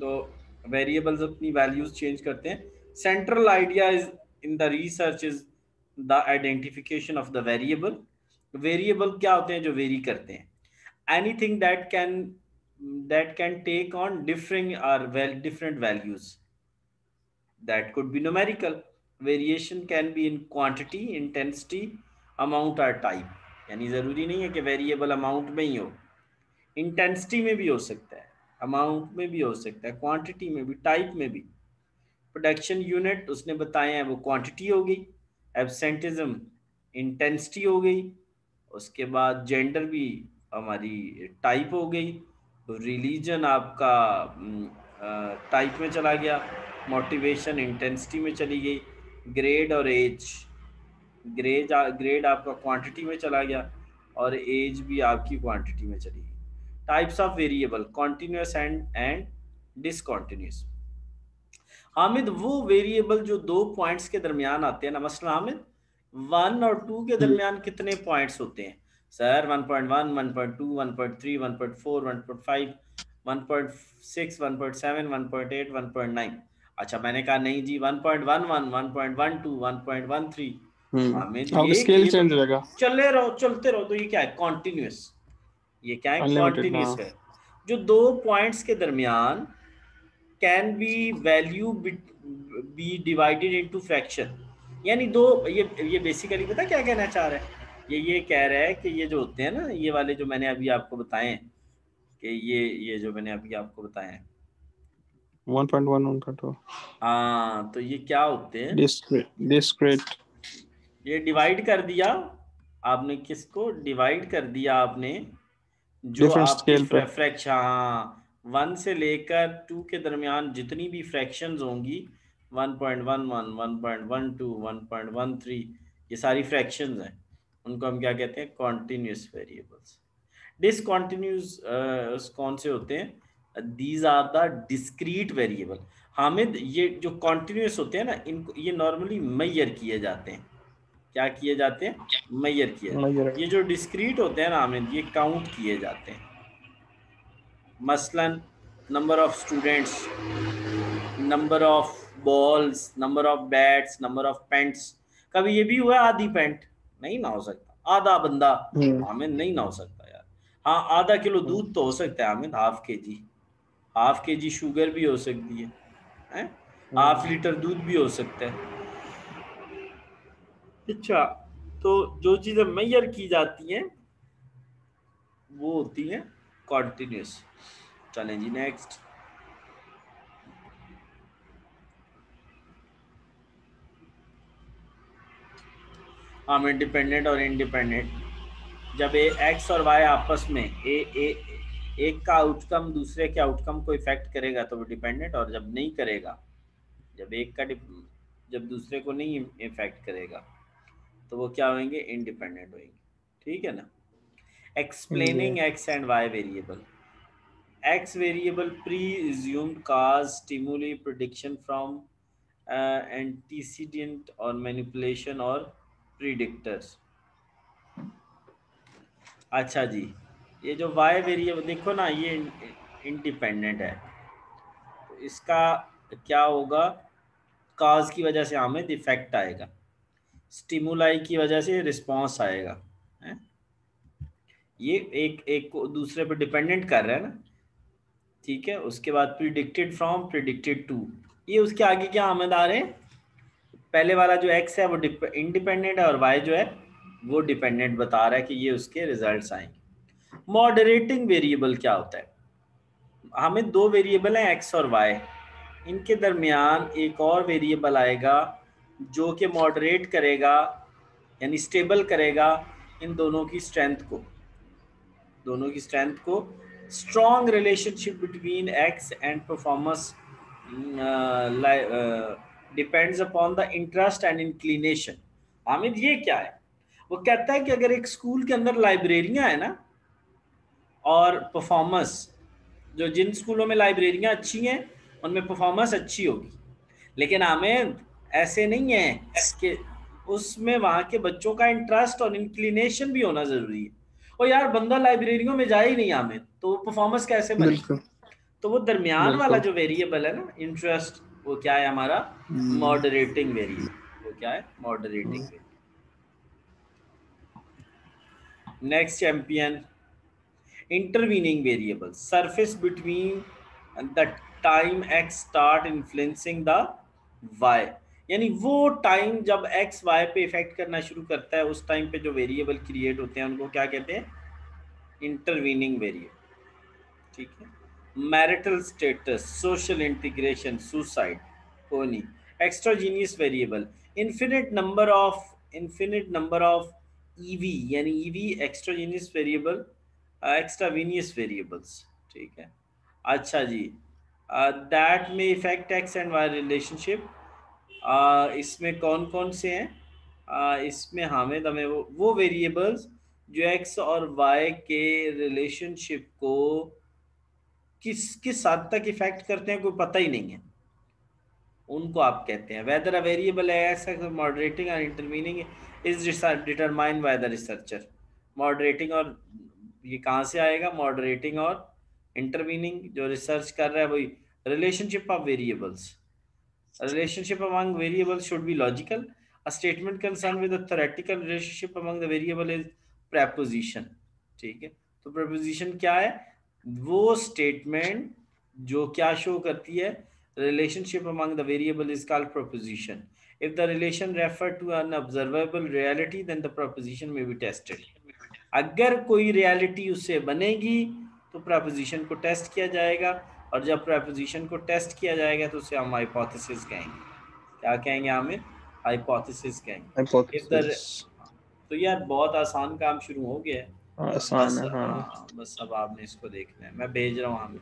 तो वेरिएबल्स अपनी values change करते हैं. Central idea is in the research is the identification of the variable. Variable क्या होते हैं जो वेरी करते हैं. Anything that can take on differing or different values. That could be numerical. Variation can be in quantity, intensity, amount or type. यानी ज़रूरी नहीं है कि वेरिएबल अमाउंट में ही हो. इंटेंसिटी में भी हो सकता है, अमाउंट में भी हो सकता है, क्वांटिटी में भी, टाइप में भी. प्रोडक्शन यूनिट उसने बताए हैं वो क्वांटिटी हो गई. एब्सेंटिज्म इंटेंसिटी हो गई. उसके बाद जेंडर भी हमारी टाइप हो गई. रिलीजन आपका टाइप में चला गया. मोटिवेशन इंटेंसिटी में चली गई. ग्रेड और एज, ग्रेड आपका क्वांटिटी में चला गया और एज भी आपकी क्वांटिटी में चली गई. Types of variable continuous and discontinuous. Hamid वो वेरिएबल जो दो पॉइंट्स के दरमियान आते हैं ना, मसला हामिद 1 और 2 के दरमियान कितने पॉइंट्स होते हैं सर? 1.1, 1.2, 1.3, 1.4, 1.5, 1.6, 1.7, 1.8, 1.9. अच्छा मैंने कहा नहीं जी 1.11, 1.12, 1.13. हामिद अब स्केल चेंज हो जाएगा. चलते रहो. तो ये क्या है? कॉन्टिन्यूस. ये क्या है? अनलिमिटेड. कॉन्टिन्यूस है. जो दो पॉइंट्स के दरमियान can be value be divided into fraction. यानी दो, ये बेसिकली पता क्या कहना चाह रहा है? ये कह रहा है कि ये जो होते हैं ना, ये वाले जो मैंने अभी आपको बताए हैं, कि ये जो मैंने अभी आपको बताए हैं 1.1, 1.2. हाँ, तो ये क्या होते हैं? डिस्क्रीट. ये डिवाइड कर दिया आपने. किसको डिवाइड कर दिया आपने? जो डिफरेंट आपके स्केल पे. फ्रैक्शन, हाँ, 1 से लेकर 2 के दरमियान जितनी भी फ्रैक्शंस होंगी, 1.11, 1.12, 1.13, ये सारी फ्रैक्शंस हैं. उनको हम क्या कहते हैं? Continuous variables. डिसकॉन्टिन्यूस कौन से होते हैं? These are the discrete variable. Hamid ये जो कॉन्टिन्यूस होते हैं ना, इनको ये नॉर्मली मेजर किए जाते हैं. क्या किए जाते हैं? मेजर किए. ये जो डिस्क्रीट होते हैं ना हामिद, ये काउंट किए जाते हैं. मसलन number of students, number of balls, number of bats, number of paints. कभी ये भी हुआ आधी पेंट? नहीं ना हो सकता. आधा बंदा हामिद नहीं ना हो सकता यार. हाँ, आधा किलो दूध तो हो सकता है हामिद. हाफ के जी शुगर भी हो सकती है? हाफ लीटर दूध भी हो सकता है. अच्छा, तो जो चीजें मेजर की जाती हैं वो होती है कॉन्टिन्यूस. चलें जी नेक्स्ट. हम इंडिपेंडेंट और इंडिपेंडेंट. जब एक्स और वाई आपस में एक का आउटकम दूसरे के आउटकम को इफेक्ट करेगा तो वो डिपेंडेंट, और जब नहीं करेगा, जब दूसरे को नहीं इफेक्ट करेगा तो वो क्या होंगे? इंडिपेंडेंट होंगे. ठीक है ना? Explaining X and Y variable. X variable pre-assumed cause stimuli prediction from antecedent or manipulation or predictors. अच्छा जी, ये जो y वेरिएबल देखो ना, ये इंडिपेंडेंट है. तो इसका क्या होगा? काज की वजह से हमें इफेक्ट आएगा, स्टिमुलाई की वजह से रिस्पॉन्स आएगा. है? ये एक को दूसरे पर डिपेंडेंट कर रहा है ना. ठीक है. उसके बाद प्रिडिक्टेड फ्रॉम, प्रिडिक्टेड टू. ये उसके आगे क्या आमद आ रहे हैं? पहले वाला जो x है वो इंडिपेंडेंट है और y जो है वो डिपेंडेंट बता रहा है कि ये उसके रिजल्ट्स आएंगे. मॉडरेटिंग वेरिएबल क्या होता है? हमें दो वेरिएबल हैं x और y. इनके दरमियान एक और वेरिएबल आएगा जो कि मॉडरेट करेगा, यानी स्टेबल करेगा इन दोनों की स्ट्रेंथ को. Strong relationship between x and performance depends upon the interest and inclination. Hamid ये क्या है? वो कहता है कि अगर एक स्कूल के अंदर लाइब्रेरियां है ना, और परफॉर्मेंस, जो जिन स्कूलों में लाइब्रेरियां अच्छी हैं उनमें परफॉर्मेंस अच्छी होगी. लेकिन हामिद ऐसे नहीं है कि उसमें वहाँ के बच्चों का इंटरेस्ट और इंक्लिनेशन भी होना जरूरी है. और यार बंदा लाइब्रेरियों में जाए ही नहीं हामिद, तो परफॉर्मेंस कैसे बनेगी? तो वो दरमियान वाला बिल्कुल। जो वेरिएबल है ना इंटरेस्ट, वो क्या है हमारा मॉडरेटिंग वेरिएबल। वो क्या है moderating variable. Next champion, intervening variable surface between the time x start influencing the y, यानी वो टाइम जब x y पे इफेक्ट करना शुरू करता है उस टाइम पे जो वेरिएबल क्रिएट होते हैं उनको क्या कहते हैं, इंटरवीनिंग वेरिएबल। ठीक है। Marital status, social integration, suicide, कोनी, extraneous variable, infinite number of EV, यानी EV extraneous variable, extraneous variables. ठीक है। अच्छा जी, दैट में effect X and Y relationship, इसमें कौन कौन से हैं, इसमें हामिद हमें वो वेरिएबल्स जो एक्स और वाई के रिलेशनशिप को किस किस हद तक इफेक्ट करते हैं कोई पता ही नहीं है, उनको आप कहते हैं। Whether a variable X moderating और intervening is determined by the researcher. Moderating और ये कहाँ से आएगा, मॉडरेटिंग और इंटरवीनिंग जो रिसर्च कर रहा है वही। Relationship of variables, relationship among variables should be logical. A statement concerned with a theoretical relationship among the variable is preposition। ठीक है। तो preposition क्या है, वो statement जो क्या शो करती है, relationship among the variable is called proposition। If the relation refer to an observable reality then the proposition may be tested। अगर कोई रियलिटी उससे बनेगी तो प्रपोजिशन को टेस्ट किया जाएगा, और जब प्रपोजिशन को टेस्ट किया जाएगा तो उसे हम हाइपोथेसिस कहेंगे। क्या कहेंगे आमिर, हाइपोथेसिस कहेंगे। If the, hypothesis. तो यार बहुत आसान काम शुरू हो गया है। आसान बस है हाँ। हाँ, बस अब आपने इसको देखना है, मैं भेज रहा हूँ आमिर।